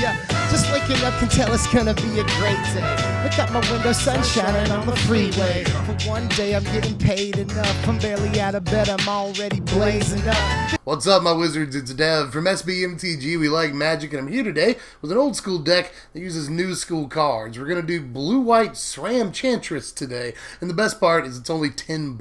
ya. Just waking up can tell it's gonna be a great day. Look out my window, sun shining on the freeway. For one day I'm getting paid enough. I'm barely out of bed, I'm already blazing up. What's up, my wizards? It's Dev from Mtg. We like magic, and I'm here today with an old school deck that uses new school cards. We're gonna do blue-white Sram Enchantress today, and the best part is it's only $10.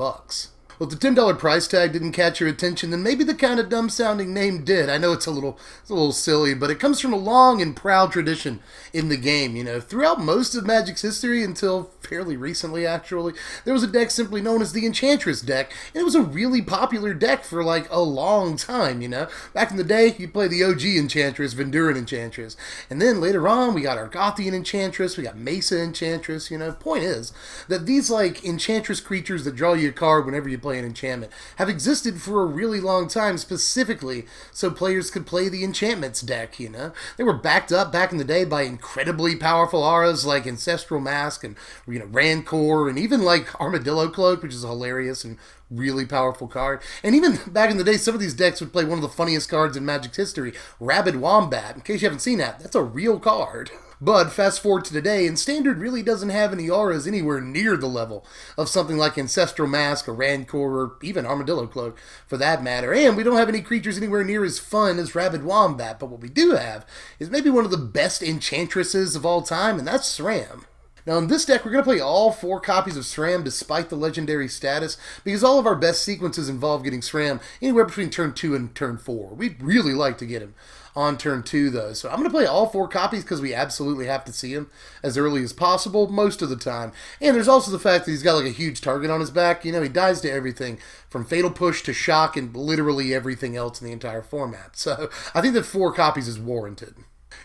Well, if the $10 price tag didn't catch your attention, then maybe the kind of dumb-sounding name did. I know it's a little silly, but it comes from a long and proud tradition in the game. You know, throughout most of Magic's history, until fairly recently, actually, there was a deck simply known as the Enchantress deck, and it was a really popular deck for, like, a long time, you know? Back in the day, you'd play the OG Enchantress, Venduran Enchantress, and then later on, we got Argothian Enchantress, we got Mesa Enchantress, you know? Point is that these, like, Enchantress creatures that draw you a card whenever you play an enchantment have existed for a really long time, specifically so players could play the enchantments deck, you know? They were backed up back in the day by incredibly powerful auras like Ancestral Mask and, you know, Rancor, and even like Armadillo Cloak, which is a hilarious and really powerful card. And even back in the day, some of these decks would play one of the funniest cards in Magic's history, Rabid Wombat. In case you haven't seen that, that's a real card. But fast forward to today, and Standard really doesn't have any auras anywhere near the level of something like Ancestral Mask or Rancor or even Armadillo Cloak for that matter. And we don't have any creatures anywhere near as fun as Rabid Wombat, but what we do have is maybe one of the best enchantresses of all time, and that's Sram. Now in this deck, we're going to play all 4 copies of Sram despite the legendary status, because all of our best sequences involve getting Sram anywhere between turn 2 and turn 4. We'd really like to get him on turn 2 though. So I'm going to play all 4 copies because we absolutely have to see him as early as possible most of the time. And there's also the fact that he's got like a huge target on his back. You know, he dies to everything from Fatal Push to Shock and literally everything else in the entire format. So I think that 4 copies is warranted.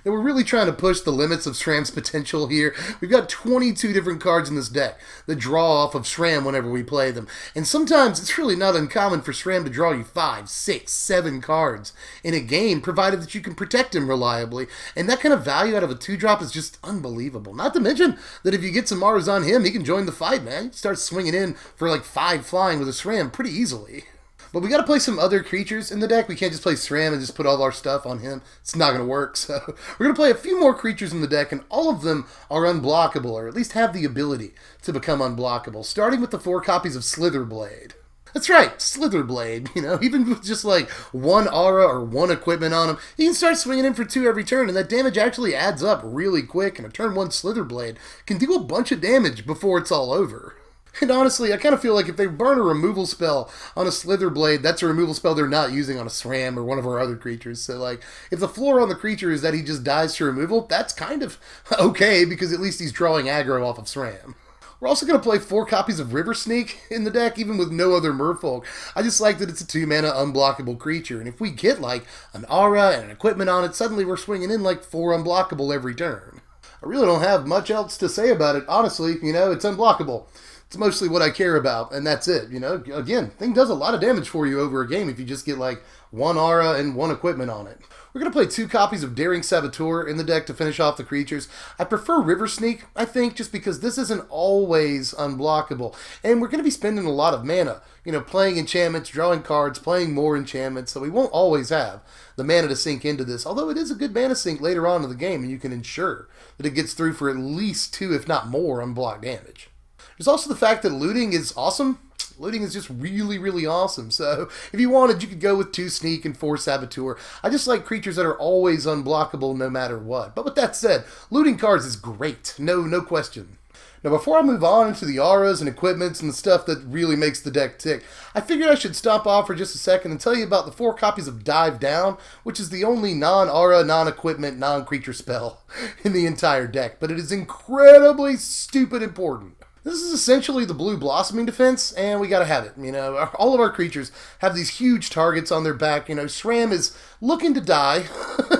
Now we're really trying to push the limits of Sram's potential here. We've got 22 different cards in this deck that draw off of Sram whenever we play them. And sometimes it's really not uncommon for Sram to draw you 5, 6, 7 cards in a game, provided that you can protect him reliably. And that kind of value out of a 2-drop is just unbelievable. Not to mention that if you get some Mars on him, he can join the fight, man. You start swinging in for like 5 flying with a Sram pretty easily. But we got to play some other creatures in the deck. We can't just play Sram and just put all our stuff on him. It's not going to work. So we're going to play a few more creatures in the deck, and all of them are unblockable, or at least have the ability to become unblockable, starting with the 4 copies of Slitherblade. That's right, Slitherblade. You know, even with just like 1 aura or 1 equipment on him, you can start swinging in for 2 every turn, and that damage actually adds up really quick, and a turn 1 Slitherblade can do a bunch of damage before it's all over. And honestly, I kind of feel like if they burn a removal spell on a Slitherblade, that's a removal spell they're not using on a Sram or one of our other creatures. So, like, if the floor on the creature is that he just dies to removal, that's kind of okay, because at least he's drawing aggro off of Sram. We're also going to play 4 copies of Riversneaked in the deck, even with no other Merfolk. I just like that it's a 2-mana unblockable creature, and if we get, like, an aura and an equipment on it, suddenly we're swinging in, like, 4 unblockable every turn. I really don't have much else to say about it, honestly. You know, it's unblockable. It's mostly what I care about, and that's it, you know? Again, thing does a lot of damage for you over a game if you just get, like, 1 aura and 1 equipment on it. We're going to play 2 copies of Daring Saboteur in the deck to finish off the creatures. I prefer Riversneaked, I think, just because this isn't always unblockable. And we're going to be spending a lot of mana, you know, playing enchantments, drawing cards, playing more enchantments, so we won't always have the mana to sink into this, although it is a good mana sink later on in the game, and you can ensure that it gets through for at least 2, if not more, unblocked damage. There's also the fact that looting is awesome. Looting is just really, really awesome. So if you wanted, you could go with 2 Sneak and 4 Saboteur. I just like creatures that are always unblockable no matter what. But with that said, looting cards is great. No question. Now before I move on into the auras and equipments and the stuff that really makes the deck tick, I figured I should stop off for just a second and tell you about the 4 copies of Dive Down, which is the only non-aura, non-equipment, non-creature spell in the entire deck. But it is incredibly stupid important. This is essentially the blue blossoming defense, and we gotta have it. You know, all of our creatures have these huge targets on their back. You know, Sram is looking to die,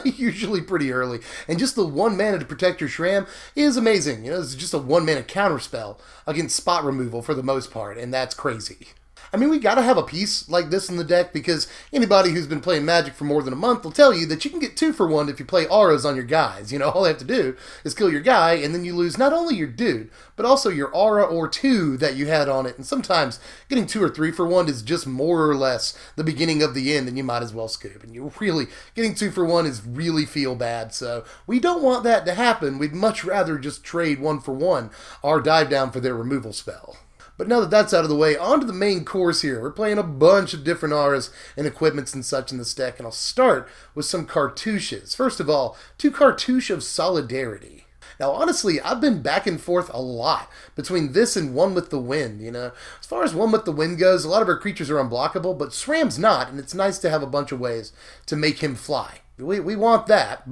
usually pretty early, and just the 1 mana to protect your Sram is amazing. You know, it's just a 1 mana counter spell against spot removal for the most part, and that's crazy. I mean, we gotta have a piece like this in the deck because anybody who's been playing Magic for more than a month will tell you that you can get 2 for 1 if you play auras on your guys. You know, all they have to do is kill your guy, and then you lose not only your dude, but also your aura or 2 that you had on it. And sometimes getting 2 or 3 for 1 is just more or less the beginning of the end, and you might as well scoop. And you really, getting 2 for 1 is really feel bad. So we don't want that to happen. We'd much rather just trade 1 for 1 our dive down for their removal spell. But now that that's out of the way, on to the main course here. We're playing a bunch of different auras and equipments and such in this deck, and I'll start with some cartouches. First of all, 2 cartouche of solidarity. Now, honestly, I've been back and forth a lot between this and One with the Wind, you know. As far as One with the Wind goes, a lot of our creatures are unblockable, but Sram's not, and it's nice to have a bunch of ways to make him fly. We want that,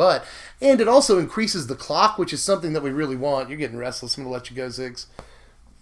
and it also increases the clock, which is something that we really want. You're getting restless. I'm going to let you go, Ziggs.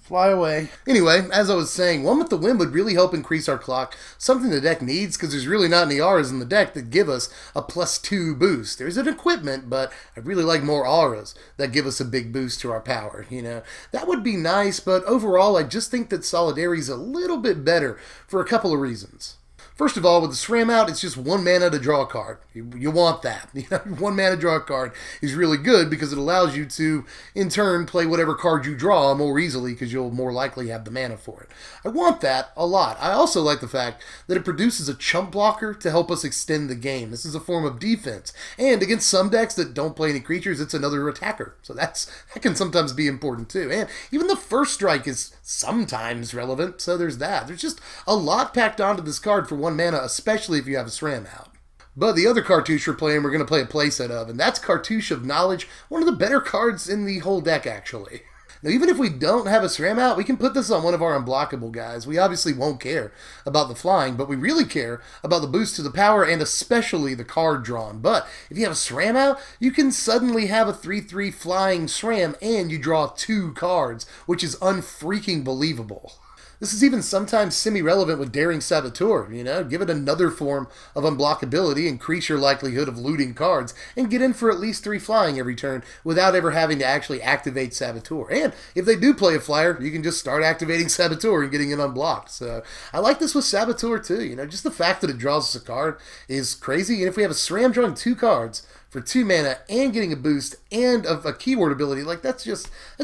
Fly away. Anyway, as I was saying, One with the Wind would really help increase our clock, something the deck needs because there's really not any auras in the deck that give us a +2 boost. There's an equipment, but I really like more auras that give us a big boost to our power, you know. That would be nice, but overall, I just think that Solidarity is a little bit better for a couple of reasons. First of all, with the Sram out, it's just 1 mana to draw a card. You want that. 1 mana to draw a card is really good because it allows you to, in turn, play whatever card you draw more easily because you'll more likely have the mana for it. I want that a lot. I also like the fact that it produces a chump blocker to help us extend the game. This is a form of defense. And against some decks that don't play any creatures, it's another attacker. So that can sometimes be important too. And even the first strike is sometimes relevant, so there's that. There's just a lot packed onto this card for 1 mana, especially if you have a Sram out. But the other cartouche we're going to play a playset of, and that's Cartouche of Knowledge, one of the better cards in the whole deck, actually. Now, even if we don't have a Sram out, we can put this on one of our unblockable guys. We obviously won't care about the flying, but we really care about the boost to the power and especially the card drawn. But if you have a Sram out, you can suddenly have a 3/3 flying Sram and you draw 2 cards, which is unfreaking believable. This is even sometimes semi-relevant with Daring Saboteur, you know, give it another form of unblockability, increase your likelihood of looting cards, and get in for at least 3 flying every turn without ever having to actually activate Saboteur. And if they do play a flyer, you can just start activating Saboteur and getting it unblocked. So I like this with Saboteur too, you know, just the fact that it draws us a card is crazy. And if we have a Sram drawing 2 cards for 2 mana and getting a boost and a keyword ability, like that's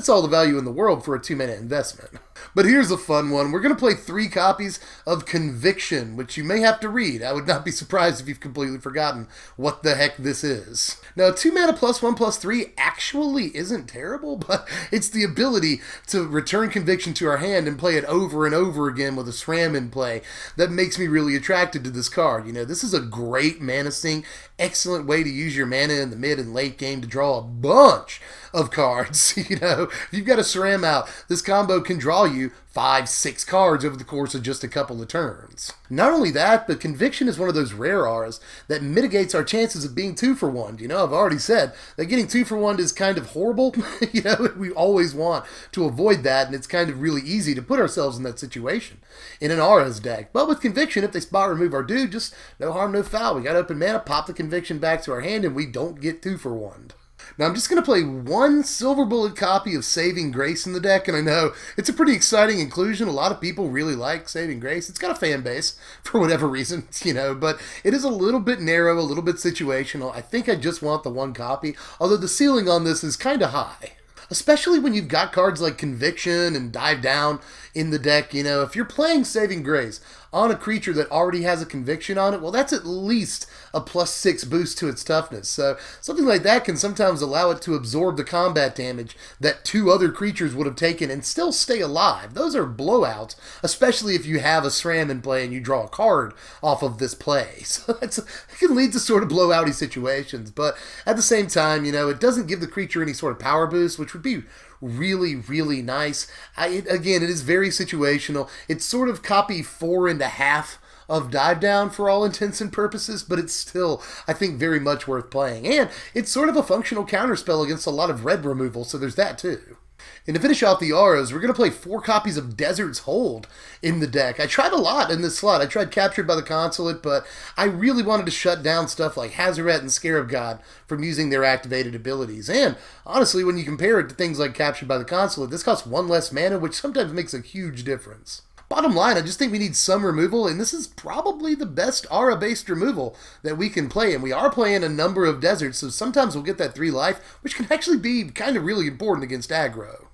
all the value in the world for a 2 mana investment. But here's a fun one. We're going to play 3 copies of Conviction, which you may have to read. I would not be surprised if you've completely forgotten what the heck this is. Now, 2 mana +1/+3 actually isn't terrible, but it's the ability to return Conviction to our hand and play it over and over again with a Sram in play that makes me really attracted to this card. You know, this is a great mana sink, excellent way to use your mana in the mid and late game to draw a bunch of cards. You know, if you've got a Sram out, this combo can draw you 5-6 cards over the course of just a couple of turns. Not only that, but Conviction is one of those rare auras that mitigates our chances of being 2 for 1. You know, I've already said that getting 2 for 1 is kind of horrible. You know, we always want to avoid that, and it's kind of really easy to put ourselves in that situation in an auras deck. But with Conviction, if they spot remove our dude, just no harm, no foul. We got open mana, pop the Conviction back to our hand, and we don't get 2 for 1. Now, I'm just going to play 1 Silver Bullet copy of Saving Grace in the deck, and I know it's a pretty exciting inclusion. A lot of people really like Saving Grace. It's got a fan base, for whatever reason, you know, but it is a little bit narrow, a little bit situational. I think I just want the 1 copy, although the ceiling on this is kind of high. Especially when you've got cards like Conviction and Dive Down in the deck. You know, if you're playing Saving Grace on a creature that already has a Conviction on it, well, that's at least a +6 boost to its toughness. So something like that can sometimes allow it to absorb the combat damage that 2 other creatures would have taken and still stay alive. Those are blowouts, especially if you have a Sram in play and you draw a card off of this play. So it can lead to sort of blowouty situations. But at the same time, you know, it doesn't give the creature any sort of power boost, which would be really, really nice. Again, it is very situational. It's sort of copy 4.5 of Dive Down for all intents and purposes, but it's still, I think, very much worth playing. And it's sort of a functional counterspell against a lot of red removal, so there's that too. And to finish off the auras, we're going to play 4 copies of Desert's Hold in the deck. I tried a lot in this slot. I tried Captured by the Consulate, but I really wanted to shut down stuff like Hazaret and Scarab God from using their activated abilities. And honestly, when you compare it to things like Captured by the Consulate, this costs 1 less mana, which sometimes makes a huge difference. Bottom line, I just think we need some removal, and this is probably the best aura-based removal that we can play, and we are playing a number of deserts, so sometimes we'll get that 3 life, which can actually be kind of really important against aggro.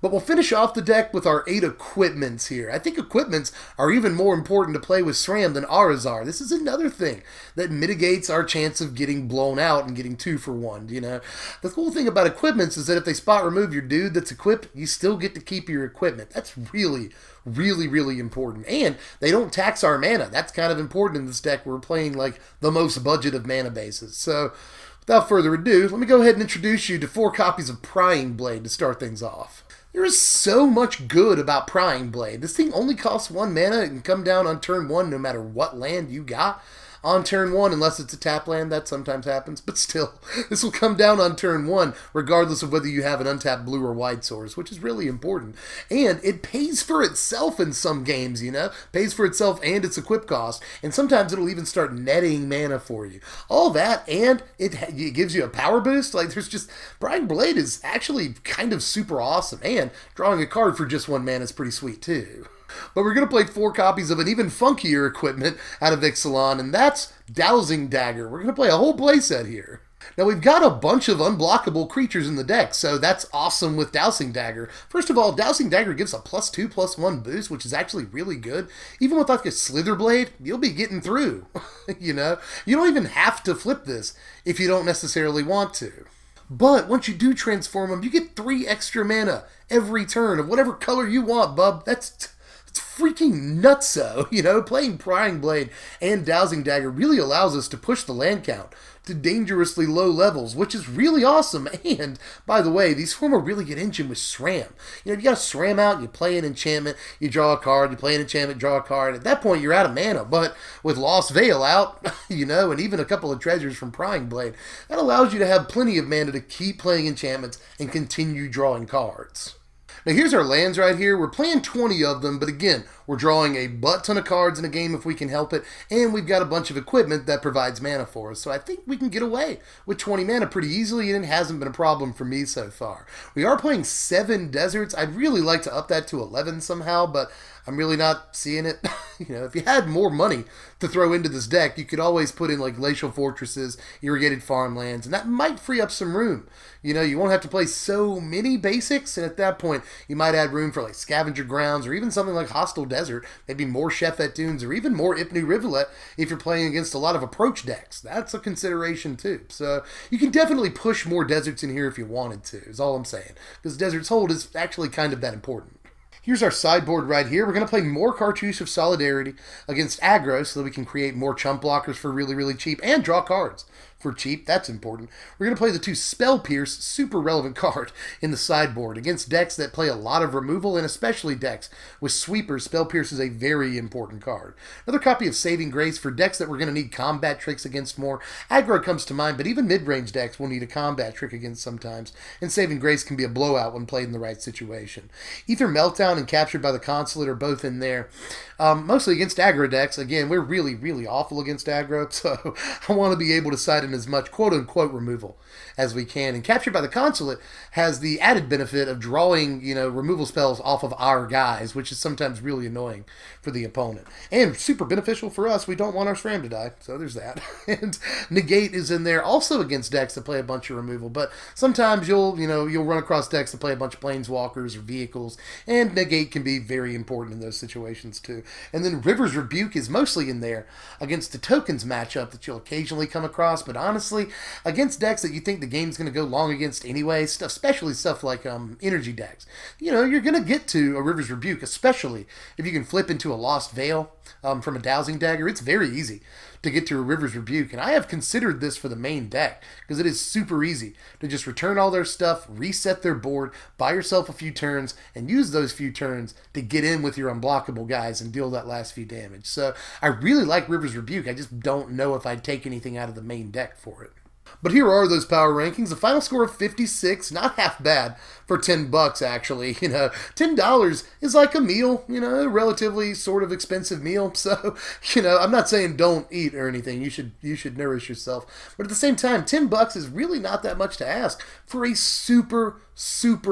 But we'll finish off the deck with our 8 equipments here. I think equipments are even more important to play with Sram than auras are. This is another thing that mitigates our chance of getting blown out and getting 2 for 1, you know. The cool thing about equipments is that if they spot remove your dude that's equipped, you still get to keep your equipment. That's really, really important. And they don't tax our mana. That's kind of important in this deck. We're playing like the most budget of mana bases. So without further ado, let me go ahead and introduce you to 4 copies of Prying Blade to start things off. There is so much good about Prying Blade. This thing only costs 1 mana and can come down on turn 1 no matter what land you got. On turn 1, unless it's a tap land, that sometimes happens, but still, this will come down on turn 1, regardless of whether you have an untapped blue or white source, which is really important. And it pays for itself in some games, you know? Pays for itself and its equip cost, and sometimes it'll even start netting mana for you. All that, and it gives you a power boost. Like, there's just, Prying Blade is actually kind of super awesome, and drawing a card for just 1 mana is pretty sweet, too. But we're going to play 4 copies of an even funkier equipment out of Ixalan, and that's Dowsing Dagger. We're going to play a whole playset here. Now, we've got a bunch of unblockable creatures in the deck, so that's awesome with Dowsing Dagger. First of all, Dowsing Dagger gives a +2/+1 boost, which is actually really good. Even with like a slitherblade, you'll be getting through, you know? You don't even have to flip this if you don't necessarily want to. But once you do transform them, you get 3 extra mana every turn of whatever color you want, bub. That's freaking nutso, you know. Playing Prying Blade and Dowsing Dagger really allows us to push the land count to dangerously low levels, which is really awesome. And, by the way, these form a really good engine with Sram. You know, you got to Sram out, you play an enchantment, you draw a card, you play an enchantment, draw a card. At that point, you're out of mana. But with Lost Veil out, you know, and even a couple of treasures from Prying Blade, that allows you to have plenty of mana to keep playing enchantments and continue drawing cards. Now here's our lands right here. We're playing 20 of them, but again, we're drawing a butt ton of cards in a game if we can help it, and we've got a bunch of equipment that provides mana for us. So I think we can get away with 20 mana pretty easily, and it hasn't been a problem for me so far. We are playing 7 deserts. I'd really like to up that to 11 somehow, but I'm really not seeing it. You know, if you had more money to throw into this deck, you could always put in like glacial fortresses, irrigated farmlands, and that might free up some room. You know, you won't have to play so many basics, and at that point, you might add room for like scavenger grounds or even something like hostile desert, maybe more Chefet Dunes or even more Ipnu Rivulet if you're playing against a lot of approach decks. That's a consideration too. So you can definitely push more deserts in here if you wanted to, is all I'm saying, because Desert's Hold is actually kind of that important. Here's our sideboard right here. We're going to play more Cartouche of Solidarity against aggro so that we can create more chump blockers for really, really cheap and draw cards for cheap. That's important. We're going to play the 2 Spell Pierce, super relevant card in the sideboard against decks that play a lot of removal, and especially decks with sweepers. Spell Pierce is a very important card. Another copy of Saving Grace for decks that we're going to need combat tricks against more. Aggro comes to mind, but even mid-range decks will need a combat trick against sometimes, and Saving Grace can be a blowout when played in the right situation. Ether Meltdown and Captured by the Consulate are both in there. Mostly against aggro decks. Again, we're really, really awful against aggro, so I want to be able to side in as much quote-unquote removal as we can. And Captured by the Consulate has the added benefit of drawing, you know, removal spells off of our guys, which is sometimes really annoying for the opponent. And super beneficial for us. We don't want our Sram to die, so there's that. And Negate is in there also against decks that play a bunch of removal, but sometimes you'll run across decks that play a bunch of planeswalkers or vehicles, and Negate can be very important in those situations too. And then River's Rebuke is mostly in there against the tokens matchup that you'll occasionally come across, but honestly, against decks that you think the game's going to go long against anyway, especially stuff like energy decks, you know, you're going to get to a River's Rebuke, especially if you can flip into a Lost Veil from a Dowsing Dagger. It's very easy to get to a River's Rebuke, and I have considered this for the main deck because it is super easy to just return all their stuff, reset their board, buy yourself a few turns, and use those few turns to get in with your unblockable guys and deal that last few damage. So I really like River's Rebuke. I just don't know if I'd take anything out of the main deck for it. But here are those power rankings. A final score of 56, not half bad for $10 actually. You know, $10 is like a meal, you know, a relatively sort of expensive meal. So, you know, I'm not saying don't eat or anything. You should nourish yourself. But at the same time, $10 is really not that much to ask for a super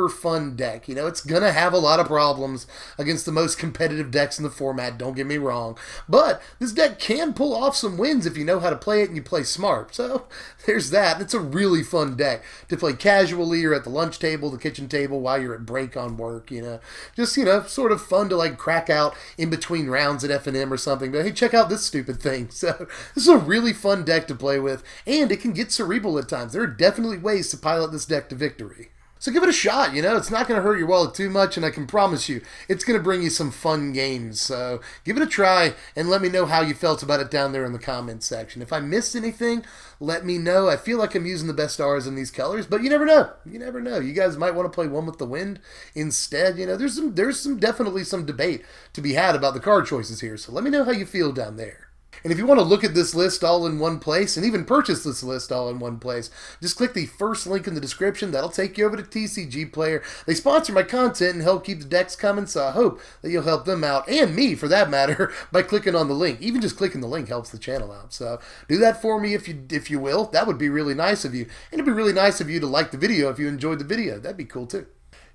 fun deck. You know, it's gonna have a lot of problems against the most competitive decks in the format, don't get me wrong. But this deck can pull off some wins if you know how to play it and you play smart. So there's that. It's a really fun deck to play casually or at the lunch table, the kitchen table, while you're at break on work, you know. Just, you know, sort of fun to like crack out in between rounds at F&M or something. But hey, check out this stupid thing. So this is a really fun deck to play with, and it can get cerebral at times. There are definitely ways to pilot this deck to victory. So give it a shot, you know, it's not going to hurt your wallet too much, and I can promise you, it's going to bring you some fun games. So give it a try, and let me know how you felt about it down there in the comments section. If I missed anything, let me know. I feel like I'm using the best R's in these colors, but you never know. You never know. You guys might want to play One with the Wind instead. You know, there's definitely some debate to be had about the card choices here, so let me know how you feel down there. And if you want to look at this list all in one place, and even purchase this list all in one place, just click the first link in the description. That'll take you over to TCG Player. They sponsor my content and help keep the decks coming, so I hope that you'll help them out, and me for that matter, by clicking on the link. Even just clicking the link helps the channel out. So do that for me if you will. That would be really nice of you. And it'd be really nice of you to like the video if you enjoyed the video. That'd be cool too.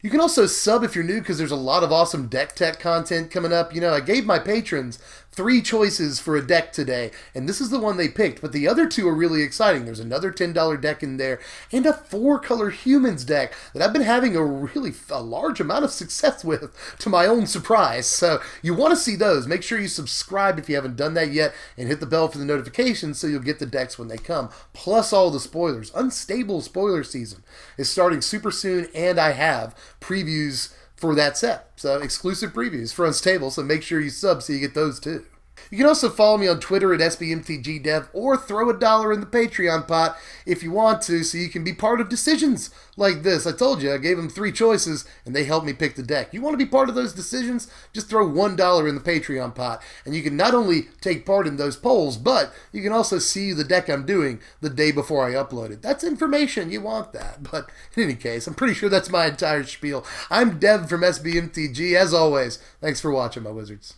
You can also sub if you're new, because there's a lot of awesome deck tech content coming up. You know, I gave my patrons 3 choices for a deck today, and this is the one they picked, but the other 2 are really exciting. There's another $10 deck in there, and a 4-color humans deck that I've been having a large amount of success with, to my own surprise. So you want to see those. Make sure you subscribe if you haven't done that yet, and hit the bell for the notifications so you'll get the decks when they come. Plus all the spoilers. Unstable spoiler season is starting super soon, and I have previews for that set. So exclusive previews for Unstable, so make sure you sub so you get those too. You can also follow me on Twitter at SBMTGDev, or throw $1 in the Patreon pot if you want to, so you can be part of decisions like this. I told you, I gave them 3 choices, and they helped me pick the deck. You want to be part of those decisions? Just throw $1 in the Patreon pot, and you can not only take part in those polls, but you can also see the deck I'm doing the day before I upload it. That's information. You want that. But in any case, I'm pretty sure that's my entire spiel. I'm Dev from SBMTG. As always, thanks for watching, my wizards.